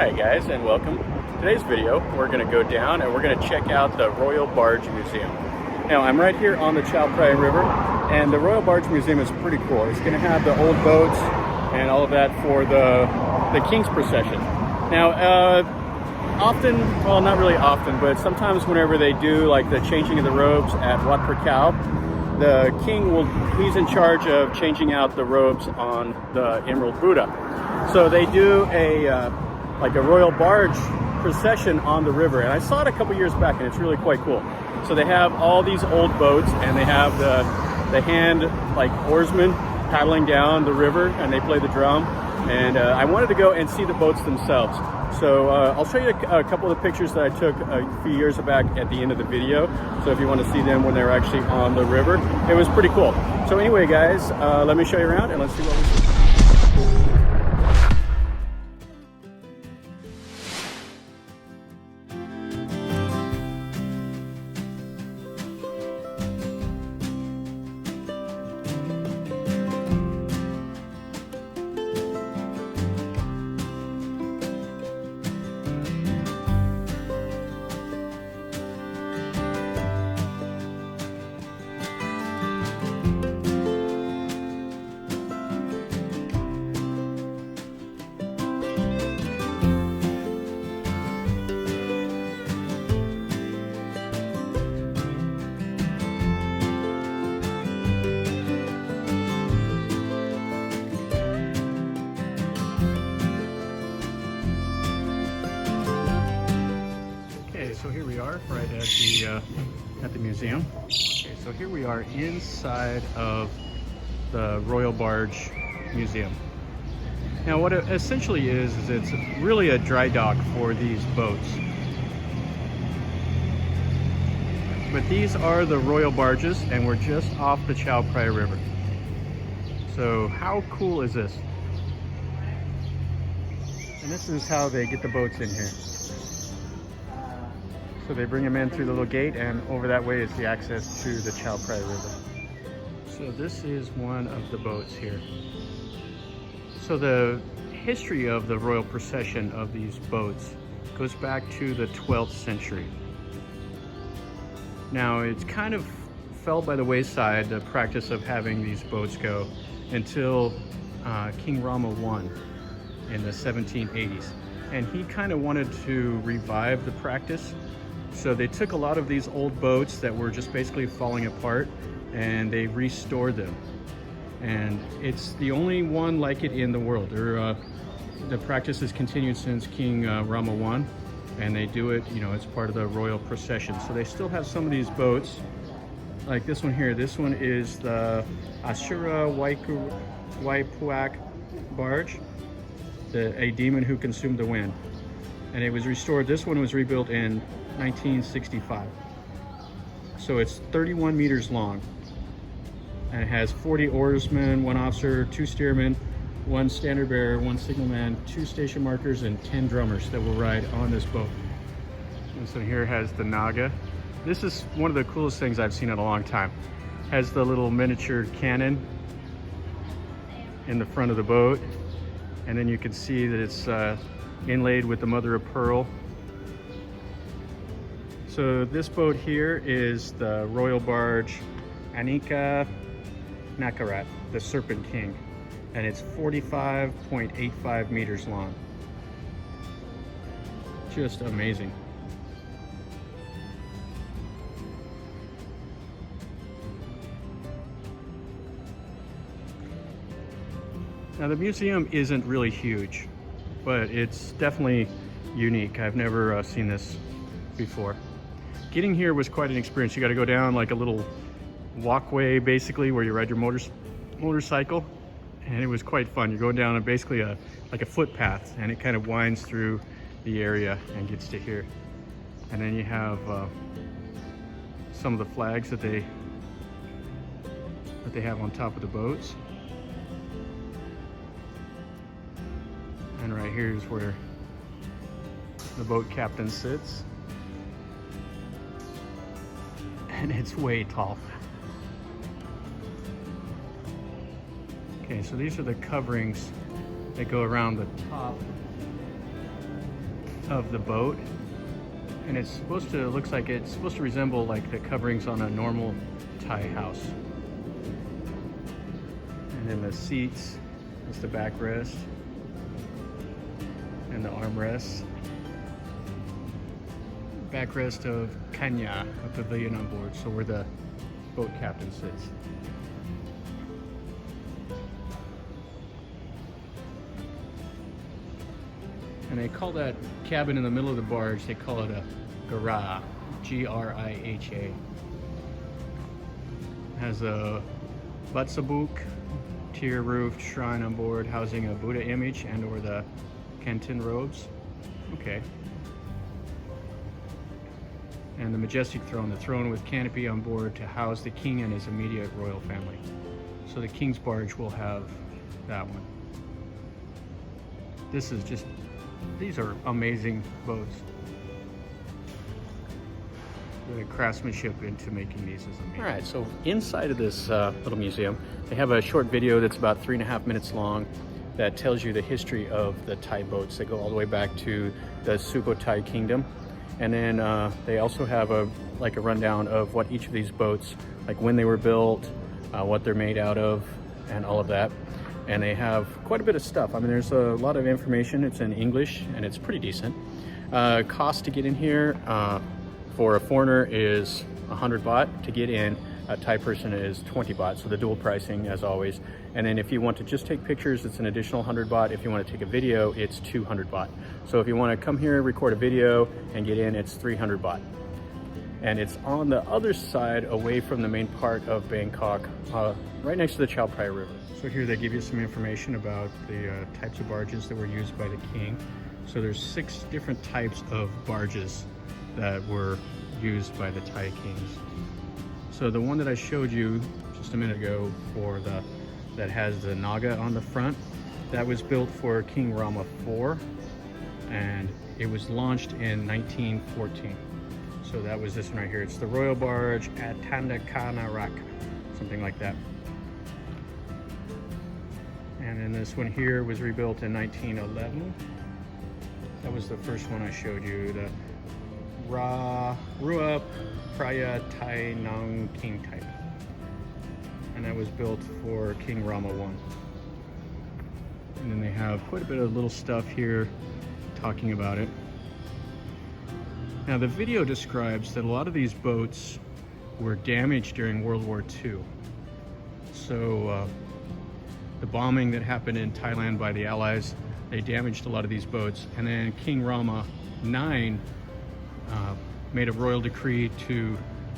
Alright guys, and welcome. Today's video, we're going to go down and we're going to check out the Royal Barge Museum. Now, I'm right here on the Chao Phraya River, and the Royal Barge Museum is pretty cool. It's going to have the old boats and all of that for the King's procession. Now, often, well, not really often, but sometimes whenever they do like the changing of the robes at Wat Pho Khao, the king he's in charge of changing out the robes on the Emerald Buddha. So they do like a royal barge procession on the river, and I saw it a couple years back, and it's really quite cool. So they have all these old boats, and they have the hand like oarsmen paddling down the river, and they play the drum. And I wanted to go and see the boats themselves. So I'll show you a couple of the pictures that I took a few years back at the end of the video. So if you want to see them when they're actually on the river, it was pretty cool. So anyway, guys, let me show you around and let's see what we see. So here we are right at the museum. Okay, so here we are inside of the Royal Barge Museum. Now what it essentially is it's really a dry dock for these boats. But these are the royal barges, and we're just off the Chao Phraya River. So how cool is this? And this is how they get the boats in here. So they bring them in through the little gate, and over that way is the access to the Chao Phraya River. So this is one of the boats here. So the history of the royal procession of these boats goes back to the 12th century. Now it's kind of fell by the wayside, the practice of having these boats go, until King Rama I in the 1780s. And he kind of wanted to revive the practice. So they took a lot of these old boats that were just basically falling apart, and they restored them. And it's the only one like it in the world. The practice has continued since King Rama I, and they do it, it's part of the royal procession. So they still have some of these boats, like this one here. This one is the Asura Waipuak barge, a demon who consumed the wind. And it was restored. This one was rebuilt in 1965. So it's 31 meters long, and it has 40 oarsmen, 1 officer, 2 steermen, 1 standard bearer, 1 signalman, 2 station markers, and 10 drummers that will ride on this boat. And so here it has the Naga. This is one of the coolest things I've seen in a long time. It has the little miniature cannon in the front of the boat, and then you can see that it's inlaid with the mother of pearl. So this boat here is the Royal Barge Anika Nakarat, the Serpent King, and it's 45.85 meters long. Just amazing. Now the museum isn't really huge, but it's definitely unique. I've never seen this before. Getting here was quite an experience. You got to go down like a little walkway, basically, where you ride your motorcycle, and it was quite fun. You're going down basically like a footpath, and it kind of winds through the area and gets to here. And then you have some of the flags that they have on top of the boats. And right here is where the boat captain sits. And it's way tall. Okay, so these are the coverings that go around the top of the boat, and it's supposed to, looks like it's supposed to resemble like the coverings on a normal Thai house. And then the seats, that's the backrest, and the armrests. Backrest of Kanya, a pavilion on board, so where the boat captain sits. And they call that cabin in the middle of the barge, they call it a Griha, G-R-I-H-A. It has a Batsabuk, tier roofed shrine on board housing a Buddha image and or the Katin robes. Okay. And the majestic throne, the throne with canopy on board to house the king and his immediate royal family. So the king's barge will have that one. This is just, these are amazing boats. The craftsmanship into making these is amazing. All right, so inside of this little museum, they have a short video that's about 3.5 minutes long that tells you the history of the Thai boats. They go all the way back to the Sukhothai kingdom. And then they also have a rundown of what each of these boats, like when they were built, what they're made out of, and all of that. And they have quite a bit of stuff. I mean, there's a lot of information. It's in English, and it's pretty decent. Cost to get in here for a foreigner is 100 baht to get in. A Thai person is 20 baht, so the dual pricing as always. And then if you want to just take pictures, it's an additional 100 baht. If you want to take a video, it's 200 baht. So if you want to come here, record a video, and get in, it's 300 baht. And it's on the other side, away from the main part of Bangkok, right next to the Chao Phraya River. So here they give you some information about the types of barges that were used by the king. So there's 6 different types of barges that were used by the Thai kings. So the one that I showed you just a minute ago that has the Naga on the front, that was built for King Rama IV, and it was launched in 1914. So that was this one right here. It's the Royal Barge Ayutthaya, something like that. And then this one here was rebuilt in 1911. That was the first one I showed you, the Royal Barges Museum type. And that was built for King Rama I. And then they have quite a bit of little stuff here talking about it. Now the video describes that a lot of these boats were damaged during World War II. So the bombing that happened in Thailand by the Allies, they damaged a lot of these boats. And then King Rama I made a royal decree to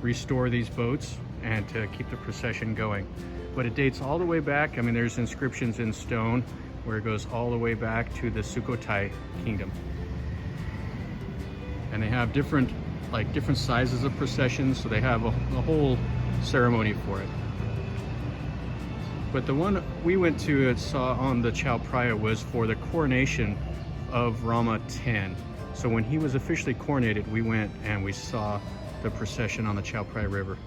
restore these boats and to keep the procession going. But it dates all the way back. I mean, there's inscriptions in stone where it goes all the way back to the Sukhothai kingdom. And they have different sizes of processions, so they have a whole ceremony for it. But the one we went to and saw on the Chao Phraya was for the coronation of Rama X. So when he was officially coronated, we went and we saw the procession on the Chao Phraya River.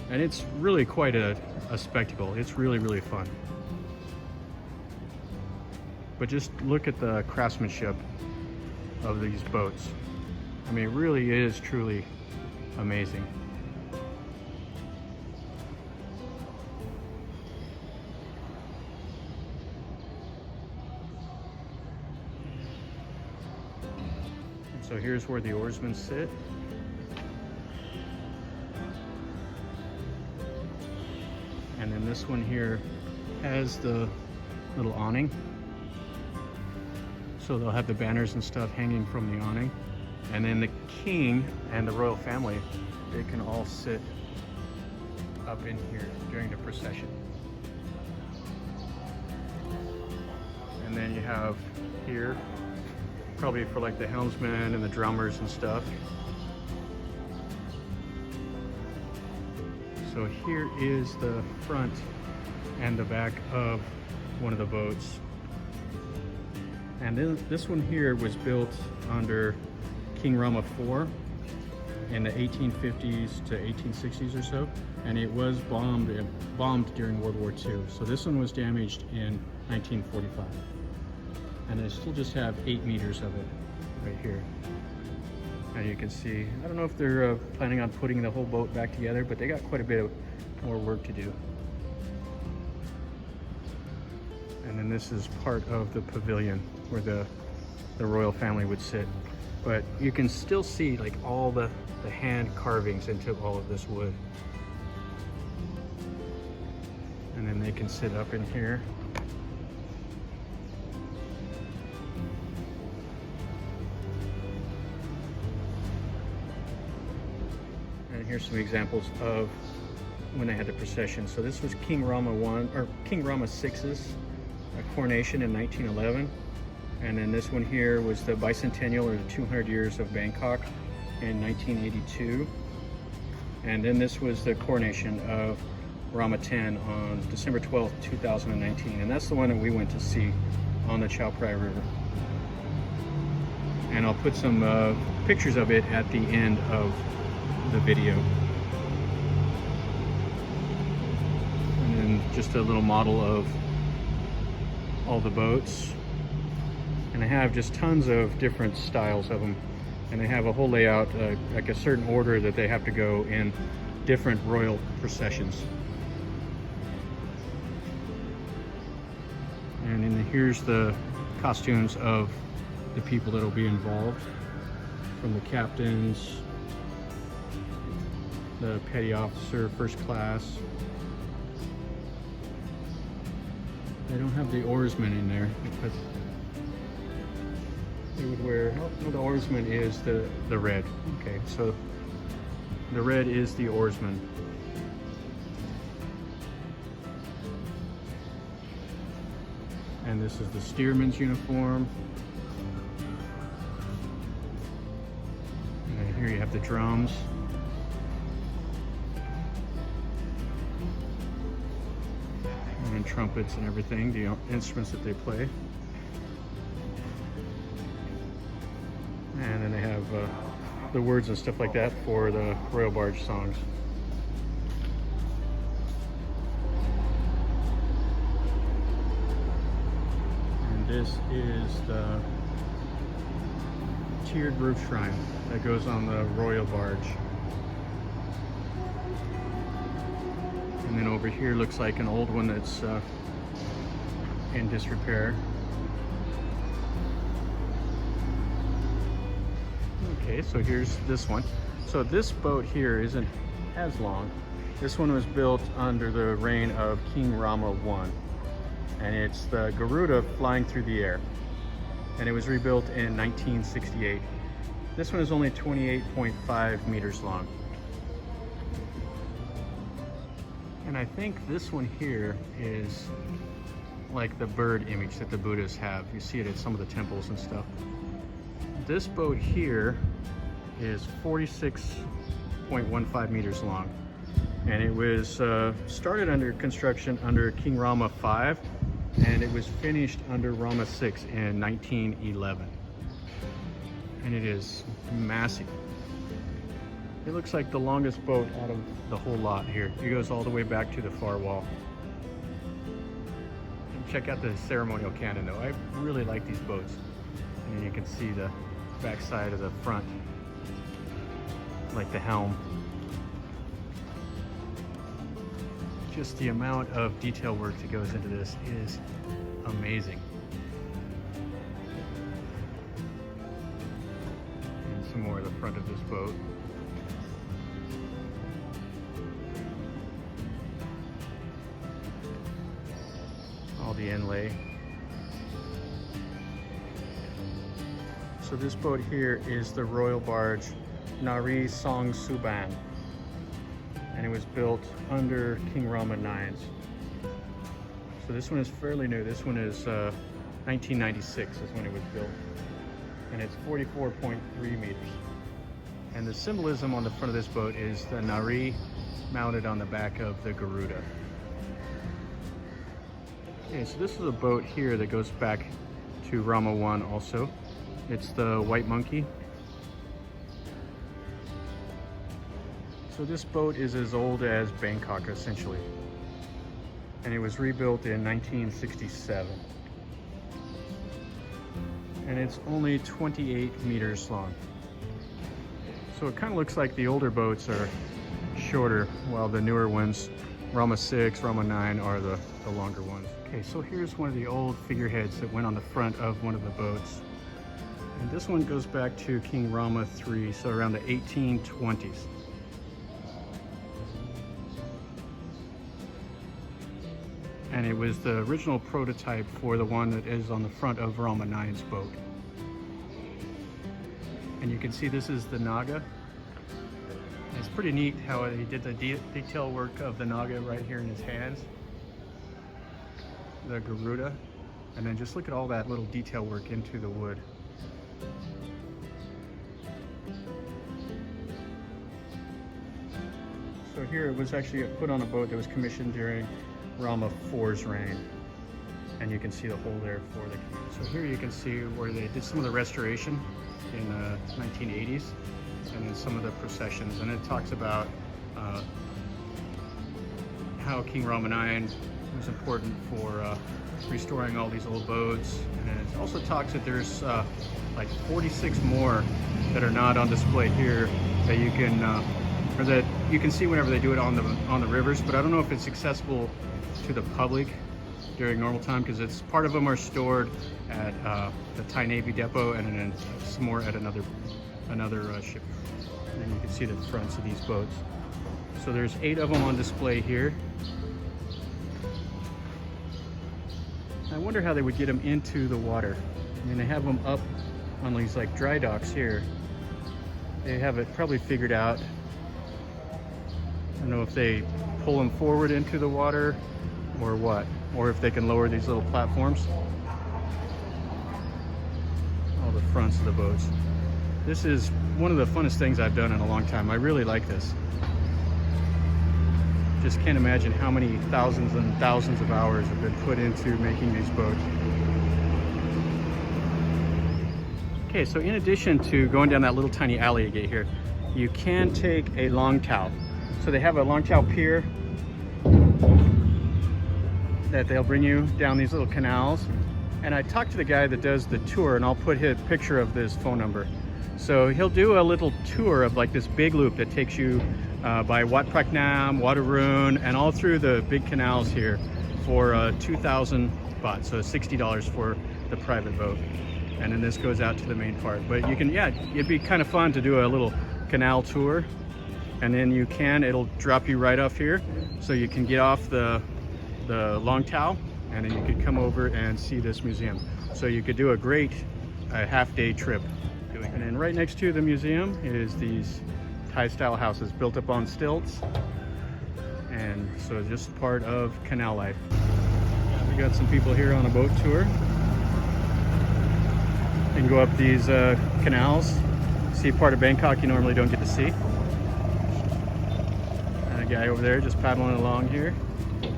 And it's really quite a spectacle. It's really, really fun. But just look at the craftsmanship of these boats. I mean, it really is truly amazing. And so here's where the oarsmen sit. And then this one here has the little awning. So they'll have the banners and stuff hanging from the awning. And then the king and the royal family, they can all sit up in here during the procession. And then you have here, probably for like the helmsman and the drummers and stuff. So here is the front and the back of one of the boats. And then this one here was built under King Rama IV in the 1850s to 1860s or so, and it was bombed during World War II. So this one was damaged in 1945. And I still just have 8 meters of it right here. And you can see, I don't know if they're planning on putting the whole boat back together, but they got quite a bit of more work to do. And then this is part of the pavilion where the royal family would sit. But you can still see like all the hand carvings into all of this wood. And then they can sit up in here. And here's some examples of when they had the procession. So this was King Rama I, or King Rama IX's coronation in 1911. And then this one here was the bicentennial, or the 200 years of Bangkok in 1982. And then this was the coronation of Rama X on December 12th, 2019. And that's the one that we went to see on the Chao Phraya River. And I'll put some pictures of it at the end of the video. And then just a little model of all the boats. And they have just tons of different styles of them. And they have a whole layout, like a certain order that they have to go in different royal processions. And then here's the costumes of the people that will be involved, from the captains, the petty officer, first class. They don't have the oarsmen in there, but they would wear, no, the oarsman is the red. Okay, so the red is the oarsman. And this is the steerman's uniform. And here you have the drums. And trumpets and everything, the instruments that they play. And then they have the words and stuff like that for the Royal Barge songs. And this is the tiered roof shrine that goes on the Royal Barge. And then over here looks like an old one that's in disrepair. Okay, so here's this one. So this boat here isn't as long. This one was built under the reign of King Rama I. And it's the Garuda flying through the air. And it was rebuilt in 1968. This one is only 28.5 meters long. And I think this one here is like the bird image that the Buddhists have. You see it at some of the temples and stuff. This boat here is 46.15 meters long. And it was started under construction under King Rama I, and it was finished under Rama VI in 1911. And it is massive. It looks like the longest boat out of the whole lot here. It goes all the way back to the far wall. And check out the ceremonial cannon though. I really like these boats. And you can see the back side of the front, like the helm. Just the amount of detail work that goes into this is amazing. And some more of the front of this boat. All the inlay. So this boat here is the Royal Barge Nari Song Suban, and it was built under King Rama IX. So this one is fairly new. This one is 1996 is when it was built, and it's 44.3 meters. And the symbolism on the front of this boat is the Nari mounted on the back of the Garuda. Okay, so this is a boat here that goes back to Rama I also. It's the White Monkey. So this boat is as old as Bangkok, essentially. And it was rebuilt in 1967. and it's only 28 meters long. So it kind of looks like the older boats are shorter, while the newer ones, Rama I, Rama I, are the longer ones. Okay, so here's one of the old figureheads that went on the front of one of the boats. And this one goes back to King Rama III, so around the 1820s. And it was the original prototype for the one that is on the front of Rama IX's boat. And you can see this is the Naga. It's pretty neat how he did the detail work of the Naga right here in his hands. The Garuda. And then just look at all that little detail work into the wood. So here it was actually put on a boat that was commissioned during Rama IV's reign. And you can see the hole there for the canal. So here you can see where they did some of the restoration in the 1980s, and then some of the processions. And it talks about how King Rama I was important for restoring all these old boats. And it also talks that there's like 46 more that are not on display here that you can or that you can see whenever they do it on the rivers, but I don't know if it's accessible to the public during normal time, because it's part of them are stored at the Thai Navy depot, and then some more at another ship. And you can see the fronts of these boats. So there's 8 of them on display here. I wonder how they would get them into the water. I mean, they have them up on these like dry docks here. They have it probably figured out. I don't know if they pull them forward into the water or what, or if they can lower these little platforms. All the fronts of the boats. This is one of the funnest things I've done in a long time. I really like this. Just can't imagine how many thousands and thousands of hours have been put into making these boats. Okay, so in addition to going down that little tiny alley you get here, you can take a long towel. So they have a long towel pier that they'll bring you down these little canals. And I talked to the guy that does the tour, and I'll put his picture of this phone number. So he'll do a little tour of like this big loop that takes you by Wat Praknam, Waterun, and all through the big canals here for 2,000 baht, so $60 for the private boat. And then this goes out to the main part. But you can, yeah, it'd be kind of fun to do a little canal tour. And then it'll drop you right off here. So you can get off the long towel, and then you could come over and see this museum. So you could do a great half-day trip. And then right next to the museum is these Thai-style houses built up on stilts. And so just part of canal life. We got some people here on a boat tour. You can go up these canals, see part of Bangkok you normally don't get to see. And a guy over there just paddling along here.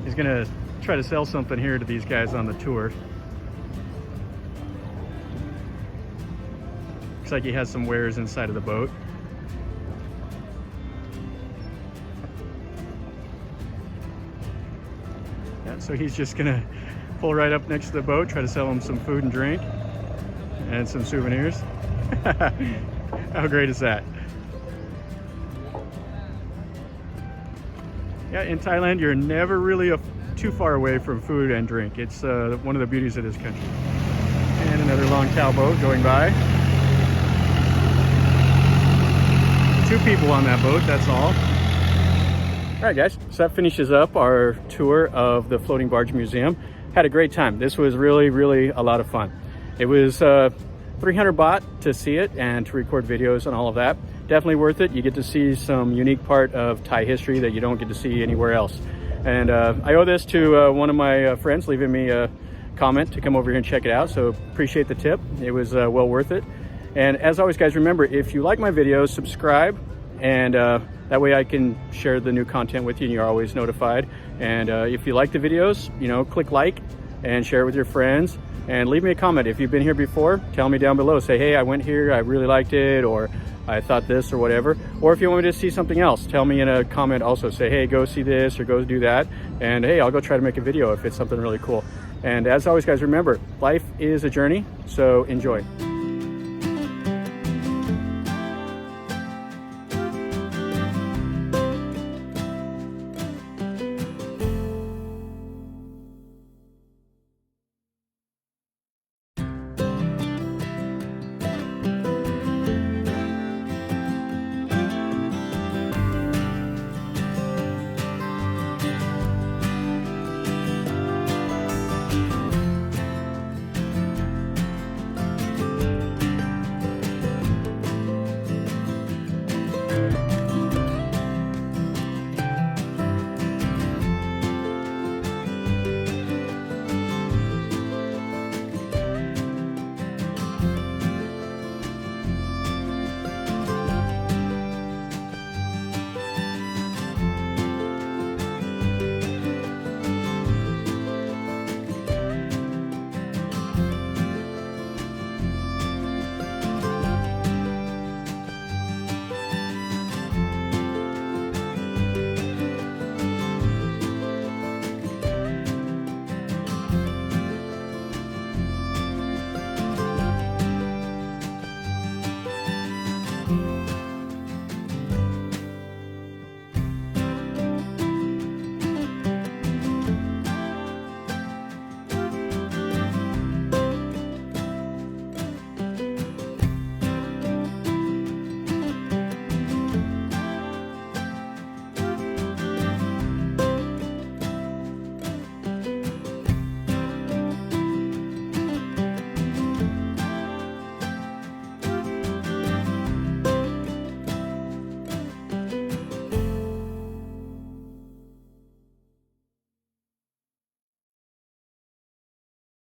He's gonna try to sell something here to these guys on the tour. Looks like he has some wares inside of the boat. Yeah, so he's just gonna pull right up next to the boat, try to sell them some food and drink and some souvenirs. How great is that? Yeah, in Thailand, you're never really too far away from food and drink. It's one of the beauties of this country. And another long towel boat going by. 2 people on that boat, that's all. All right, guys, so that finishes up our tour of the Floating Barge Museum. Had a great time. This was really, really a lot of fun. It was 300 baht to see it and to record videos and all of that. Definitely worth it. You get to see some unique part of Thai history that you don't get to see anywhere else. And I owe this to one of my friends leaving me a comment to come over here and check it out. So appreciate the tip. It was well worth it. And as always, guys, remember, if you like my videos, subscribe, and that way I can share the new content with you and you're always notified. And if you like the videos, click like and share it with your friends, and leave me a comment. If you've been here before, tell me down below. Say, hey, I went here, I really liked it, or I thought this or whatever. Or if you want me to see something else, tell me in a comment also. Say, hey, go see this or go do that. And hey, I'll go try to make a video if it's something really cool. And as always, guys, remember, life is a journey, so enjoy.